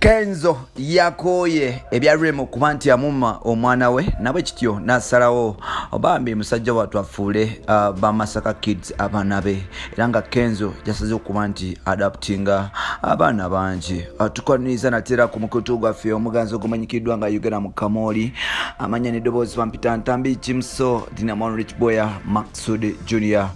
Kenzo yakoye ebya Rema kuba nti amumma omwana we nabwe kityo nasalawo obambi musajja watu afuule ba Masaka kids abaana be era nga Kenzo yasaze okuba nti adaptinga abaana bangi tukwaniriza natera ku mukutu gwaffe omuganzo gumanyikiddwa nga Uganda Mukamooli amanya n'eddoboozi bampita ntambi Kimso Dinamon Rich Boya Maxud Junior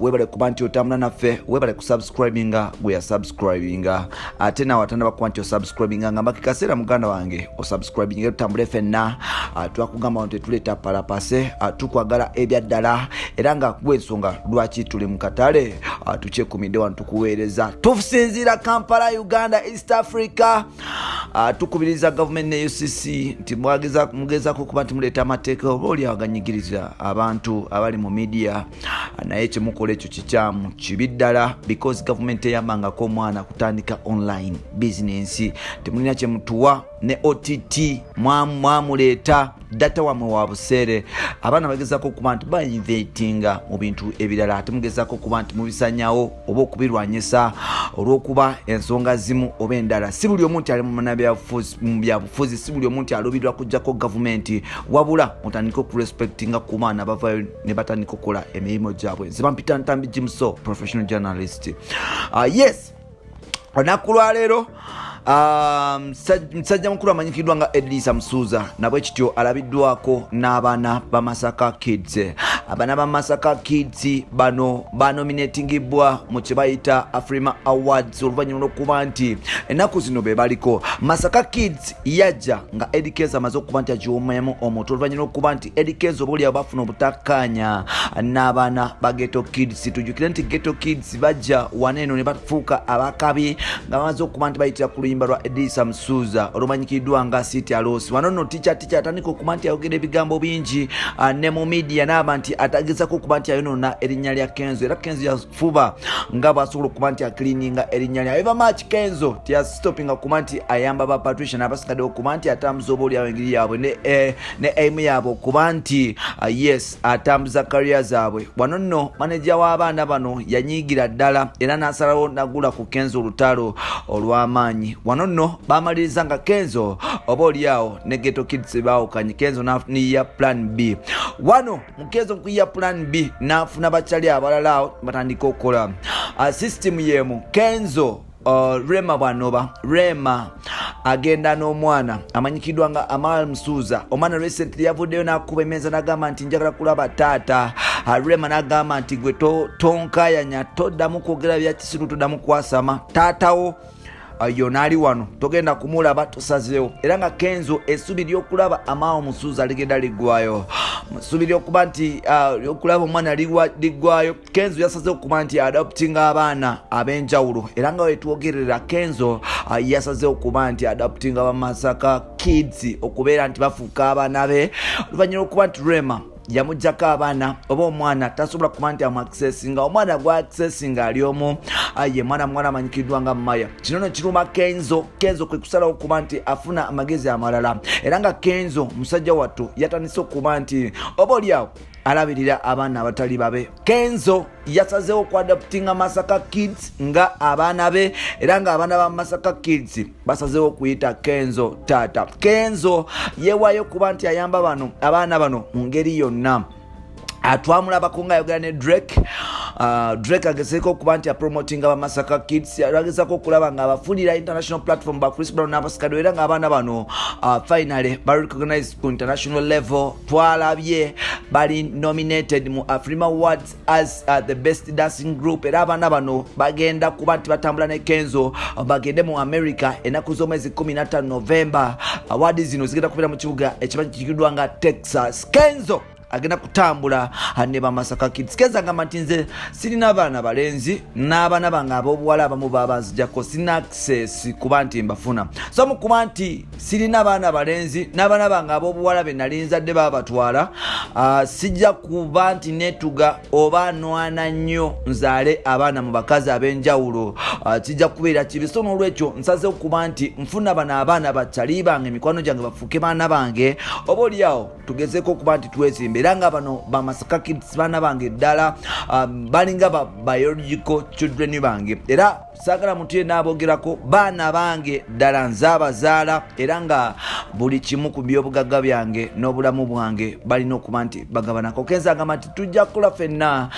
webale kuba nti otambula naffe webale kusubscribinga gwe ya subscribinga ate nawe atandaba kuba nti osubscribinga nga makikasera muganda wange osubscribinga tutambule ffenna twakugamba nti tuleta palapase tukwagala ebyaddala era nga gwensonga lwaki tuli mu katale tukyekuumidde wano tukuweereza tusinziira Kampala Uganda East Africa tukubiriza government ne UCC nti mugezako kuba nti muleta amateeka oba oli aganyigiriza abantu abali mu media naye kyemukola ekyo kikyamu kibi ddala because government eyambangako omwana kutandika online business temulina kyemutuwa ne OTT mwamuleta data wamwe wa buseere abaana bagezako kuba nti bainventinga mu bintu ebirala ate mugezako kuba nti mubisanyawo oba okubirwanyisa olw'okuba ensonga zimu oba endala si buli omuntu ali mu byabufuzi si buli omuntu alubirwa kujjako gavumenti wabula mutandika okurespectinga ku baana bavayo ne batandika okukola emirimu gyabwe nze bampita ntambi Kimso professional journalist yes olunaku lwa leero msajja mukulu amanyikiddwa nga Eddy Kenzo nabwe kityo alabiddwako n'abaana ba Masaka kids abaana ba Masaka kids bano banominatingibwa mu kye bayita Afrima Awards oluvannyuma lw'okuba nti ennaku zino be baliko Masaka kids yajja nga Eddy Kenzo amaze okuba nti agiwomamu omutu oluvannyuma lw'okuba nti Eddy Kenzo obuliawo bafuna obutakkaanya n'abaana ba Ghetto Kids tujjukire nti Ghetto Kids bajja waneeno ne bafuuka abakabi nga bamaze okuba nti bayitira ku luyimba lwa Eddy Kenzo olumanyikiddwa nga City Alosi wano nno ticha atandika okuba nti ayogera ebigambo bingi ne mu media n'aba nti atagezako okuba nti ayonona erinnya lya Kenzo era Kenzo yafuba nga bw'asobola okuba nti akiliininga erinnya lya eva match Kenzo tiyastopinga okuba nti ayamba ba Patricia n'abasigadde okuba nti atambuza obaoliawo engeri yaabwe ne aim yaabwe okuba nti yes atambuza career zaabwe wano nno manager w'abaana bano yanyiigira ddala era n'asalawo nagula ku Kenzo olutalo olw'amaanyi wano nno bamaliriza nga Kenzo obaoliawo ne Ghetto Kids baawukanye Kenzo n'afunayo plan B wano mu Kenzo kuya plan B n'afuna bakyali abalala batandika okukola system yemu Kenzo Rema bwanoba Rema agenda n'omwana amanyikiddwa nga Aamaal omwana recently yavuddeyo n'akuba emmeeza n'agamba nti njagala kulaba taata Rema n'agamba nti gwe tonkayanya toddamu kwogera bya kisiru toddamu kwasama taatawo yonali wano togenda kumulaba tusazeewo era nga Kenzo essubi ly'okulaba Aamaal ligenda liggwayo essubi ly'okuba nti okulaba omwana liggwayo Kenzo yasazeewo okuba nti adaptinga abaana ab'enjawulo era nga wetwogerera Kenzo yasazeewo okuba nti adaptinga ba Masaka kids okubeera nti bafuuka abaana be oluvannyuma okuba nti Rema yamujjako abaana oba omwana tasobola kuba nti amuaccessinga omwana gwa accessinga ali omu ye mwana amanyikiddwa nga Maya kino no kiruma Kenzo kwe kusalawo okuba nti afuna amagezi amalala era nga Kenzo musajja wattu yatandise okuba nti oba oliawo alabirira abaana abatali babe Kenzo yasazeewo okuadaptinga Masaka kids nga abaana be era nga abaana ba Masaka kids basazeewo okuyita Kenzo taata Kenzo yeewaayo okuba nti ayamba abaana bano mu ngeri yonna twamulabako nga ayogera ne Drake agezeeko okuba nti apromotinga ba Masaka kids agezeeko okulaba nga abafunira international platform ba Chris Brown n'abasikado era nga abaana bano finally ba recognized ku international level twalabye bali nominated mu Afrima Awards as the best dancing group era abaana bano bagenda kuba nti batambula ne Kenzo bagende mu America ennaku z'omwezi 15 November awards zino zigenda kubeera mu kibuga ekimanyikiddwa nga Texas Kenzo agenda kutambula ne ba Masaka kids Kenzo agamba nti nze sirina abaana balenzi n'abaana bange ab'obuwala abamu babazijjako sina access kuba nti mbafuna so mukuba nti sirina abaana balenzi n'abaana bange ab'obuwala be nali nzadde babatwala sijja kuba nti netuga oba nwana nnyo nzaale abaana mu bakazi ab'enjawulo kijja kubeera kibi so n'olwekyo nsazeewo kuba nti nfuna bano abaana bakyali bange mikwano gyange bafuuke baana bange oba oliawo tugezeeko okuba nti twezimbe era nga bano ba Masaka kids baana bange ddala balinga ba biological children bange era sagala muntu yenna abogerako baana bange ddala nzaabazaala era nga buli kimu ku byobugagga byange n'obulamu bwange balina okuba nti bagabanako. Kenzo agamba nti tujja kukola ffenna,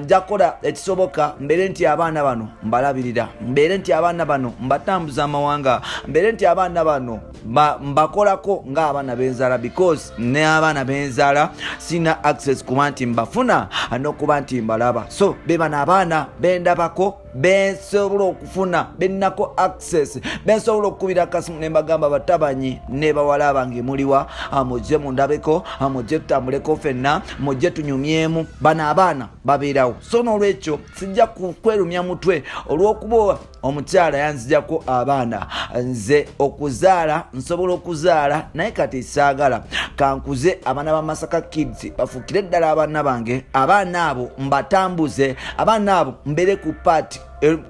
nja kukola ekisoboka mbeere nti abaana bano mbalabirira, mbeere nti abaana bano mbatambuza amawanga, mbeere nti abaana bano mbakolako ng'abaana benzaala, because ne abaana benzaala sina access kuba nti mbafuna n'okuba nti mbalaba. So be bano abaana bendabako bensobola okufuna bennako access, bensobola okukubira akasimu ne mbagamba batabanyi ne bawala bange muliwa, mujje mundabeko, mujje tutambuleko ffenna, mujje tunyumyemu. Bano abaana babeerawo. So n'olwekyo sijja kwerumya mutwe olw'okuba omukyala yanzijjako abaana. Nze okuzaala nsobola okuzaala naye kati saagala kankuze abaana ba Masaka Kids bafuukire ddala abaana bange, abaana abo mbatambuze, abaana abo mbere ku party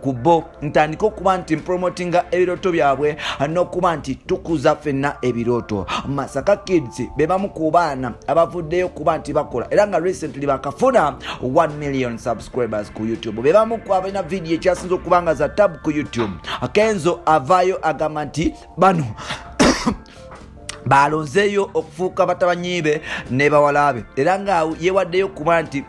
kubo ntandika okuba nti promotinga ebirooto byabwe n'okuba nti tukuza ffenna ebirooto. Masaka Kids be bamu ku baana abavuddeyo kuba nti bakola era nga recently bakafuna 1 million subscribers ku YouTube. Be bamu ku abalina video ekyasinza okuba nga za tab ku YouTube. Kenzo avaayo agamba nti bano balonzeeyo okufuuka batabanyiibe ne bawalabe era nga yewaddeyo kuba nti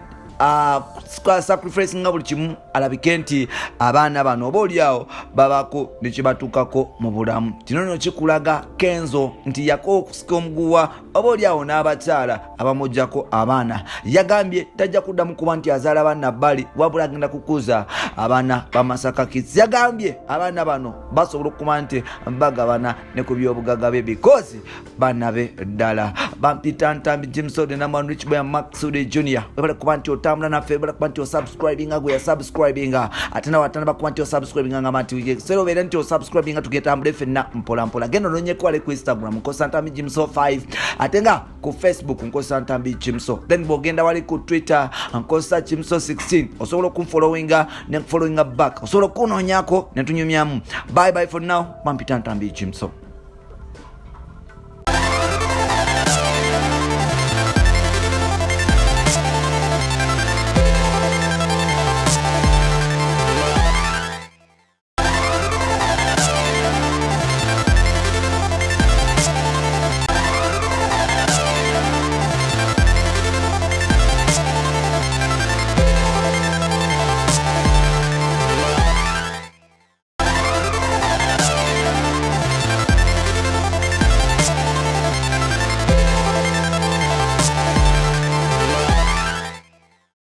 sacrifice nga buli kimu alabike nti abaana bano oba oliawo babako nekibatuukako mu bulamu. Kino nno kikulaga Kenzo nti yakola okusika omuguwa oba oliawo n'abakyala abamujjako abaana. Yagambye tajja kuddamu kuba nti azaala baana bbali wabula agenda kukuza abaana ba Masaka Kids. Yagambye abaana bano basobola okuba nti bagabana ne ku byobugagga be because baana be ddala. Bampita Ntambi Jimsode namwan Rich Boy Maxude Junior webale kuba nti otambula naffe, webale kuba nti osubscribinga gwe yasubscribinga ate nawe atandaba kuba nti osubscribinga ngamba nti sero beera nti osubscribinga tugetambule ffenna mpola mpola. Genda ononyekwale ku Instagram nkosa Ntambi Jimso 5 ate nga ku Facebook nkosa Ntambi Jimso, then bw'ogenda wali ku Twitter nkosa Jimso 16 osobola okunfollowinga ne followinga back, osobola okunoonyako ne tunyumyamu. Bye bye for now, bampita Ntambi Jimso.